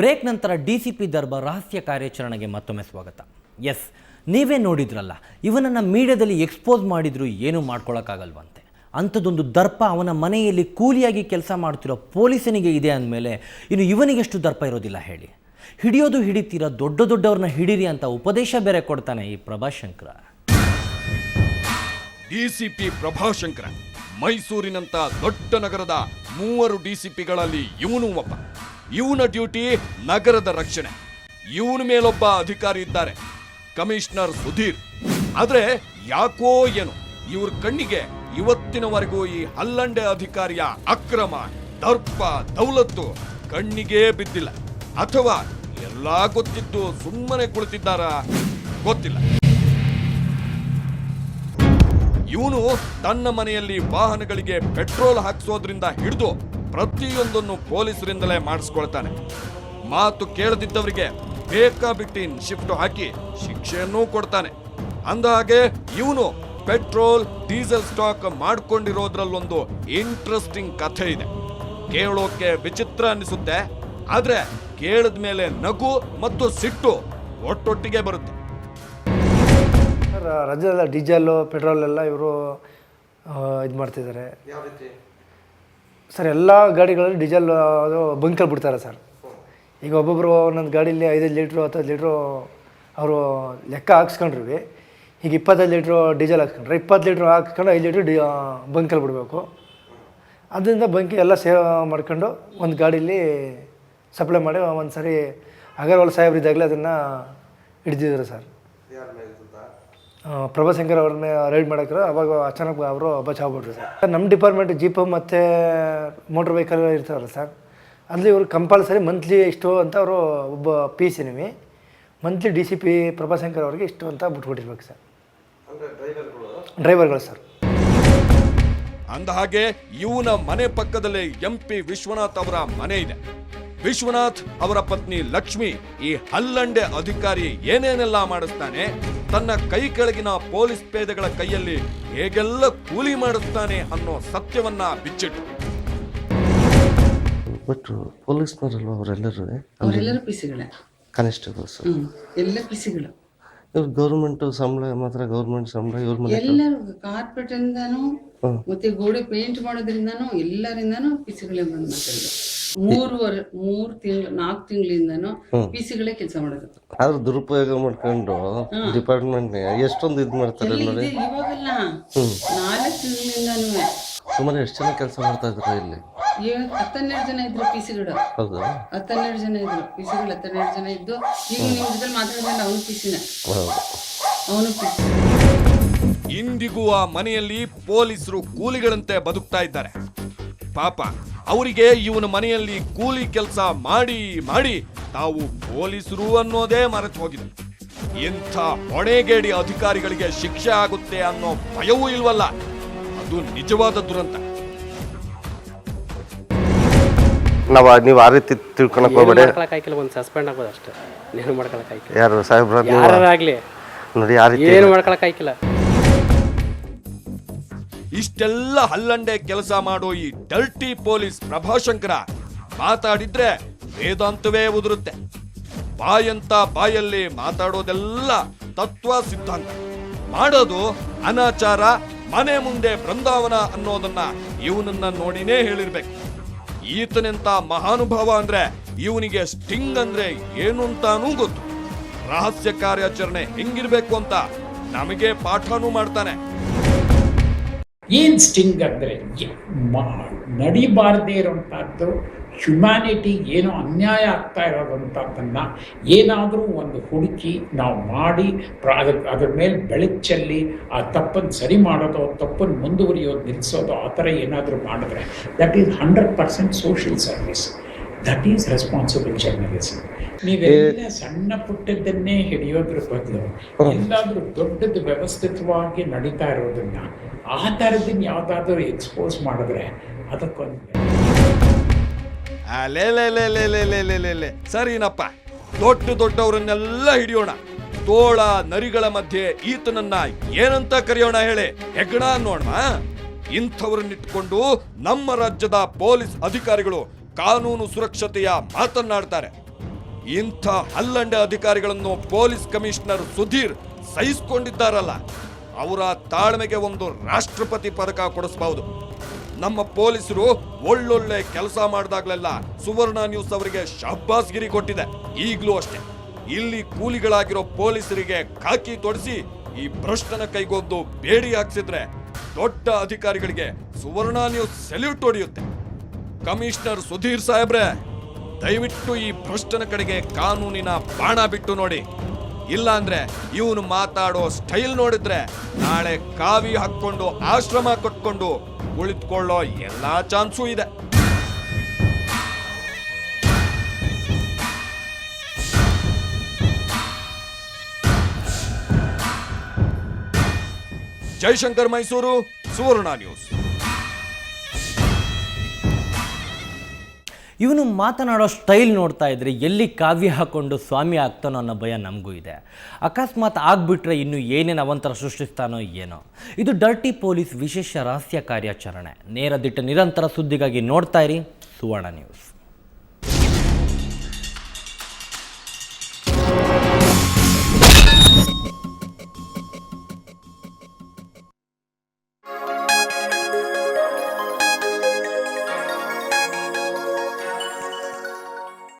Break ನಂತರ DCP ದರ್ಬಾರ್ ರಹಸ್ಯ ಕಾರ್ಯಾಚರಣೆಗೆ ಮತ್ತೊಮ್ಮೆ ಸ್ವಾಗತ. ಎಸ್, ನೀವೇ ನೋಡಿದ್ರಲ್ಲ, ಇವನನ್ನು ಮೀಡಿಯಾದಲ್ಲಿ ಎಕ್ಸ್ಪೋಸ್ ಮಾಡಿದ್ರು ಏನೂ ಮಾಡ್ಕೊಳ್ಳೋಕ್ಕಾಗಲ್ವಂತೆ. ಅಂಥದ್ದೊಂದು ದರ್ಪ ಅವನ ಮನೆಯಲ್ಲಿ ಕೂಲಿಯಾಗಿ ಕೆಲಸ ಮಾಡ್ತಿರೋ ಪೊಲೀಸನಿಗೆ ಇದೆ ಅಂದಮೇಲೆ ಇನ್ನು ಇವನಿಗೆಷ್ಟು ದರ್ಪ ಇರೋದಿಲ್ಲ ಹೇಳಿ. ಹಿಡಿಯೋದು ಹಿಡಿತೀರ, ದೊಡ್ಡವ್ರನ್ನ ಹಿಡೀರಿ ಅಂತ ಉಪದೇಶ ಬೇರೆ ಕೊಡ್ತಾನೆ ಈ ಪ್ರಭಾಶಂಕರ. ಡಿಸಿಪಿ ಪ್ರಭಾಶಂಕರ ಮೈಸೂರಿನಂತ ದೊಡ್ಡ ನಗರದ 3 ಡಿಸಿಪಿಗಳಲ್ಲಿ ಇವನು ಒಬ್ಬ. ಇವನ ಡ್ಯೂಟಿ ನಗರದ ರಕ್ಷಣೆ. ಇವನ ಮೇಲೊಬ್ಬ ಅಧಿಕಾರಿ ಇದ್ದಾರೆ, ಕಮಿಷನರ್ ಸುಧೀರ್. ಆದ್ರೆ ಯಾಕೋ ಏನು ಇವ್ರ ಕಣ್ಣಿಗೆ ಇವತ್ತಿನವರೆಗೂ ಈ ಹಲ್ಲಂಡೆ ಅಧಿಕಾರಿಯ ಅಕ್ರಮ, ದರ್ಪ, ದೌಲತ್ತು ಕಣ್ಣಿಗೆ ಬಿದ್ದಿಲ್ಲ. ಅಥವಾ ಎಲ್ಲಾ ಗೊತ್ತಿದ್ದು ಸುಮ್ಮನೆ ಕುಳಿತಿದ್ದಾರ ಗೊತ್ತಿಲ್ಲ. ಇವನು ತನ್ನ ಮನೆಯಲ್ಲಿ ವಾಹನಗಳಿಗೆ ಪೆಟ್ರೋಲ್ ಹಾಕಿಸೋದ್ರಿಂದ ಹಿಡಿದು ಪ್ರತಿಯೊಂದನ್ನು ಪೊಲೀಸರಿಂದಲೇ ಮಾಡಿಸ್ಕೊಳ್ತಾನೆ. ಮಾತು ಕೇಳದಿದ್ದವರಿಗೆ ಬೇಕಾಬಿಟ್ಟಿ ಶಿಫ್ಟ್ ಹಾಕಿ ಶಿಕ್ಷೆಯನ್ನೂ ಕೊಡ್ತಾನೆ. ಅಂದಹಾಗೆ ಇವನು ಪೆಟ್ರೋಲ್, ಡೀಸೆಲ್ ಸ್ಟಾಕ್ ಮಾಡ್ಕೊಂಡಿರೋದ್ರಲ್ಲೊಂದು ಇಂಟ್ರೆಸ್ಟಿಂಗ್ ಕಥೆ ಇದೆ. ಕೇಳೋಕೆ ವಿಚಿತ್ರ ಅನಿಸುತ್ತೆ, ಆದ್ರೆ ಕೇಳಿದ ಮೇಲೆ ನಗು ಮತ್ತು ಸಿಟ್ಟು ಒಟ್ಟೊಟ್ಟಿಗೆ ಬರುತ್ತೆ. ರಾಜ್ಯದ ಡೀಸೆಲ್ಲು, ಪೆಟ್ರೋಲ್ ಎಲ್ಲ ಇವರು ಇದು ಮಾಡ್ತಿದ್ದಾರೆ. ಯಾವ ರೀತಿ ಸರ್, ಎಲ್ಲ ಗಾಡಿಗಳಲ್ಲಿ ಡೀಸೆಲ್ ಅದು ಬಂಕಲ್ಲಿ ಬಿಡ್ತಾರೆ ಸರ್. ಈಗ ಒಬ್ಬೊಬ್ಬರು ಒಂದೊಂದು ಗಾಡೀಲಿ 5 ಲೀಟ್ರು 10 ಲೀಟ್ರು ಅವರು ಲೆಕ್ಕ ಹಾಕ್ಸ್ಕೊಂಡ್ರು. ಈಗ 25 ಲೀಟ್ರು ಡೀಸೆಲ್ ಹಾಕ್ಸ್ಕೊಂಡ್ರೆ 20 ಲೀಟ್ರು ಹಾಕ್ಸ್ಕೊಂಡು 5 ಲೀಟ್ರು ಬಂಕಲ್ಲಿ ಬಿಡಬೇಕು. ಅದರಿಂದ ಬಂಕಿ ಎಲ್ಲ ಸೇವ್ ಮಾಡ್ಕೊಂಡು ಒಂದು ಗಾಡೀಲಿ ಸಪ್ಲೈ ಮಾಡಿ ಒಂದು ಸರಿ ಅಗರ್ವಾಲ್ ಸಾಹೇಬ್ರಿದ್ದಾಗಲೇ ಅದನ್ನು ಹಿಡಿದಿದ್ರು ಸರ್. ಪ್ರಭಾಶಂಕರ್ ಅವ್ರನ್ನ ರೈಡ್ ಮಾಡೋಕ್ರೆ ಅವಾಗ ಅಚಾನಕ್ ಅವರು ಬಚಾವ್ಬಿಟ್ರು ಸರ್. ನಮ್ಮ ಡಿಪಾರ್ಟ್ಮೆಂಟ್ ಜೀಪು ಮತ್ತು ಮೋಟ್ರ್ ವೆಹಿಕಲ್ ಇರ್ತಾರಲ್ಲ ಸರ್, ಅಲ್ಲಿ ಇವರು ಕಂಪಲ್ಸರಿ ಮಂತ್ಲಿ ಇಷ್ಟು ಅಂತ ಅವರು ಒಬ್ಬ PCನಿವಿ ಮಂತ್ಲಿ DCP ಪ್ರಭಾಶಂಕರ್ ಅವ್ರಿಗೆ ಇಷ್ಟು ಅಂತ ಬಿಟ್ಬಿಟ್ಟಿರ್ಬೇಕು ಸರ್. ಡ್ರೈವರ್ಗಳು ಸರ್. ಅಂದಹಾಗೆ ಇವನ ಮನೆ ಪಕ್ಕದಲ್ಲೇ MP ವಿಶ್ವನಾಥ್ ಅವರ ಮನೆ ಇದೆ. ವಿಶ್ವನಾಥ್ ಅವರ ಪತ್ನಿ ಲಕ್ಷ್ಮಿ ಈ ಹಲ್ಲಂಡೆ ಅಧಿಕಾರಿ ಏನೇನೆಲ್ಲ ಮಾಡಿಸ್ತಾನೆ, ತನ್ನ ಕೈ ಕೆಳಗಿನ ಪೊಲೀಸ್ ಪೇದೆಗಳ ಕೈಯಲ್ಲಿ ಹೇಗೆಲ್ಲ ಕೂಲಿ ಮಾಡಿಸ್ತಾನೆ ಅನ್ನೋ ಸತ್ಯವನ್ನ ಬಿಚ್ಚಿಟ್ಟು. ಬಟ್ ಪೊಲೀಸ್ನವರಲ್ವ ಅವರೆಲ್ಲರೂ ಪಿಸಿಗಳೇ, ಕಾನ್ಸ್ಟೇಬಲ್ಸ್ ಎಲ್ಲ ಪಿಸಿಗಳು. ಇವ್ರು ಗೌರ್ಮೆಂಟ್ ಸಂಬಳ ಮಾತ್ರ, ಗೌರ್ಮೆಂಟ್ ಸಂಬಳ ಇವ್ರ ಮನೆ ಎಲ್ಲರೂ ಕಾರ್ಪೆಟ್ ಇಂದಾನು ಮತ್ತೆ ಗೋಡೆ ಪೇಂಟ್ ಮಾಡೋದ್ರಿಂದಾನು ಎಲ್ಲರಿಂದಾನು ಪಿಸಿಗಳೇ ಬಂದ್ ಮಾತಾಡೋದು. 4 ತಿಂಗಳಿಂದಾನು ಪಿಸಿಗಳೇ ಕೆಲಸ ಮಾಡೋದು. ಆದ್ರೂ ದುರುಪಯೋಗ ಮಾಡ್ಕೊಂಡು ಡಿಪಾರ್ಟ್ಮೆಂಟ್ ಎಷ್ಟೊಂದು ಇದ್ ಮಾಡ್ತಾರೆ ನೋಡಿ. ಇವಾಗಲ್ಲ 4 ತಿಂಗಳಿಂದಾನು ಸುಮಾರು ಎಷ್ಟು ಜನ ಕೆಲಸ ಮಾಡ್ತಾ ಇದ್ರು ಇಲ್ಲಿ? 12 ಜನ ಇದ್ರು ಪಿಸಿಗಳು. ಹೌದಾ? 12 ಜನ ಇದ್ರು ಪಿಸಿಗಳು. 12 ಜನ ಇದ್ದು ಈಗ ನಿಮ್ ಜೊತೆ ಮಾತಾಡಿದ್ರೆ ಅವನು ಪಿಸಿನ, ಅವನು ಪಿಸಿ. ಇಂದಿಗೂ ಆ ಮನೆಯಲ್ಲಿ ಪೊಲೀಸರು ಕೂಲಿಗಳಂತೆ ಬದುಕ್ತಾ ಇದ್ದಾರೆ. ಪಾಪ ಅವರಿಗೆ ಇವನ ಮನೆಯಲ್ಲಿ ಕೂಲಿ ಕೆಲಸ ಮಾಡಿ ಮಾಡಿ ತಾವು ಪೊಲೀಸರು ಅನ್ನೋದೇ ಮರೆತು ಹೋಗಿದೆ. ಇಂಥ ಹೊಣೆಗೇಡಿ ಅಧಿಕಾರಿಗಳಿಗೆ ಶಿಕ್ಷೆ ಆಗುತ್ತೆ ಅನ್ನೋ ಭಯವೂ ಇಲ್ವಲ್ಲ, ಅದು ನಿಜವಾದ ದುರಂತ. ನೀವು ಆ ರೀತಿ ತಿಳ್ಕೊಳಕ್ ಹೋಗ್ಬೇಡಿ. ಒಂದು ಸಸ್ಪೆಂಡ್ ಆಗೋದು ಅಷ್ಟೇ, ಏನು ಮಾಡ್ಕೊಳಕ್ಕಾಗಿಲ್ಲ. ಯಾರು ಸಾಹೇಬ್ರ ಯಾರಾಗ್ಲಿ ನೋಡಿ ಆ ರೀತಿ ಏನು ಮಾಡ್ಕೊಳಕ್ಕಾಗಿಲ್ಲ. ಇಷ್ಟೆಲ್ಲ ಹಲ್ಲಂಡೆ ಕೆಲಸ ಮಾಡೋ ಈ ಡರ್ಟಿ ಪೊಲೀಸ್ ಪ್ರಭಾಶಂಕರ ಮಾತಾಡಿದ್ರೆ ವೇದಾಂತವೇ ಉದುರುತ್ತೆ. ಬಾಯಂತ ಬಾಯಲ್ಲಿ ಮಾತಾಡೋದೆಲ್ಲ ತತ್ವ ಸಿದ್ಧಾಂತ, ಮಾಡೋದು ಅನಾಚಾರ, ಮನೆ ಮುಂದೆ ಬೃಂದಾವನ ಅನ್ನೋದನ್ನ ಇವನನ್ನ ನೋಡಿನೇ ಹೇಳಿರ್ಬೇಕು. ಈತನೆಂತ ಮಹಾನುಭಾವ ಅಂದ್ರೆ ಇವನಿಗೆ ಸ್ಟಿಂಗ್ ಅಂದ್ರೆ ಏನು ಅಂತಾನೂ ಗೊತ್ತು. ರಹಸ್ಯ ಕಾರ್ಯಾಚರಣೆ ಹೆಂಗಿರ್ಬೇಕು ಅಂತ ನಮಗೆ ಪಾಠನೂ ಮಾಡ್ತಾನೆ. ಏನು ಸ್ಟಿಂಗ್ ಅಂದರೆ ನಡಿಬಾರದೇ ಇರೋಂಥದ್ದು, ಹ್ಯುಮ್ಯಾನಿಟಿಗೆ ಏನೋ ಅನ್ಯಾಯ ಆಗ್ತಾ ಇರೋದಂಥದ್ದನ್ನು ಏನಾದರೂ ಒಂದು ಹುಡುಕಿ ನಾವು ಮಾಡಿ ಅದ್ರ ಮೇಲೆ ಬೆಳಕು ಚೆಲ್ಲಿ ಆ ತಪ್ಪನ್ನು ಸರಿ ಮಾಡೋದು, ತಪ್ಪನ್ನು ಮುಂದುವರಿಯೋದು, ನಿಲ್ಲಿಸೋದು, ಆ ಥರ ಏನಾದರೂ ಮಾಡಿದ್ರೆ that is 100% social service. That is responsible journalism. ನೀವೆಲ್ಲ ಸಣ್ಣ ಪುಟ್ಟದನ್ನೇ ಹಿಡಿಯೋದ್ರ ಬದಲು ಎಲ್ಲಾದರೂ ದೊಡ್ಡದು ವ್ಯವಸ್ಥಿತವಾಗಿ ನಡೀತಾ ಇರೋದನ್ನ ಆ ಥರದನ್ನ ಯಾವುದಾದ್ರೂ ಎಕ್ಸ್ಪೋಸ್ ಮಾಡಿದ್ರೆ ಅದಕ್ಕೊಂದು ಸರಿನಪ್ಪ. ದೊಡ್ಡವರನ್ನೆಲ್ಲ ಹಿಡಿಯೋಣ, ತೋಳ ನರಿಗಳ ಮಧ್ಯೆ ಈತನನ್ನ ಏನಂತ ಕರೆಯೋಣ ಹೇಳಿ? ಹೆಗ್ಗಣ ನೋಡ್ಮ. ಇಂಥವರನ್ನಿಟ್ಕೊಂಡು ನಮ್ಮ ರಾಜ್ಯದ ಪೊಲೀಸ್ ಅಧಿಕಾರಿಗಳು ಕಾನೂನು ಸುರಕ್ಷತೆಯ ಮಾತನ್ನಾಡ್ತಾರೆ. ಇಂಥ ಹಲ್ಲಂಡೆ ಅಧಿಕಾರಿಗಳನ್ನು ಪೊಲೀಸ್ ಕಮಿಷನರ್ ಸುಧೀರ್ ಸಹಿಸಿಕೊಂಡಿದ್ದಾರಲ್ಲ, ಅವರ ತಾಳ್ಮೆಗೆ ಒಂದು ರಾಷ್ಟ್ರಪತಿ ಪದಕ ಕೊಡಿಸಬಹುದು. ನಮ್ಮ ಪೊಲೀಸರು ಒಳ್ಳೊಳ್ಳೆ ಕೆಲಸ ಮಾಡಿದಾಗಲೆಲ್ಲ ಸುವರ್ಣ ನ್ಯೂಸ್ ಅವರಿಗೆ ಶಹಬ್ಬಾಸ್ಗಿರಿ ಕೊಟ್ಟಿದೆ. ಈಗಲೂ ಅಷ್ಟೇ, ಇಲ್ಲಿ ಕೂಲಿಗಳಾಗಿರೋ ಪೊಲೀಸರಿಗೆ ಖಾಕಿ ತೊಡಿಸಿ ಈ ಭ್ರಷ್ಟನ ಕೈಗೊಂದು ಬೇಡಿ ಹಾಕ್ಸಿದ್ರೆ ದೊಡ್ಡ ಅಧಿಕಾರಿಗಳಿಗೆ ಸುವರ್ಣ ನ್ಯೂಸ್ ಸೆಲ್ಯೂಟ್ ಹೊಡೆಯುತ್ತೆ. ಕಮಿಷನರ್ ಸುಧೀರ್ ಸಾಹೇಬ್ರೆ, ದಯವಿಟ್ಟು ಈ ಭ್ರಷ್ಟನ ಕಡೆಗೆ ಕಾನೂನಿನ ಬಾಣ ಬಿಟ್ಟು ನೋಡಿ. ಇಲ್ಲ ಅಂದ್ರೆ ಇವನು ಮಾತಾಡೋ ಸ್ಟೈಲ್ ನೋಡಿದ್ರೆ ನಾಳೆ ಕಾವಿ ಹಾಕೊಂಡು ಆಶ್ರಮ ಕಟ್ಕೊಂಡು ಕುಳಿತುಕೊಳ್ಳೋ ಎಲ್ಲಾ ಚಾನ್ಸೂ ಇದೆ. ಜೈಶಂಕರ್, ಮೈಸೂರು, ಸುವರ್ಣ ನ್ಯೂಸ್. ಇವನು ಮಾತನಾಡೋ ಸ್ಟೈಲ್ ನೋಡ್ತಾ ಇದ್ರೆ ಎಲ್ಲಿ ಕಾವ್ಯ ಹಾಕ್ಕೊಂಡು ಸ್ವಾಮಿ ಆಗ್ತಾನೋ ಅನ್ನೋ ಭಯ ನಮಗೂ ಇದೆ. ಅಕಸ್ಮಾತ್ ಆಗ್ಬಿಟ್ರೆ ಇನ್ನು ಏನೇನು ಅವಂತರ ಸೃಷ್ಟಿಸ್ತಾನೋ ಏನೋ. ಇದು ಡರ್ಟಿ ಪೊಲೀಸ್ ವಿಶೇಷ ರಹಸ್ಯ ಕಾರ್ಯಾಚರಣೆ. ನೇರ ದಿಟ್ಟ ನಿರಂತರ ಸುದ್ದಿಗಾಗಿ ನೋಡ್ತಾ ಇರಿ ಸುವರ್ಣ ನ್ಯೂಸ್.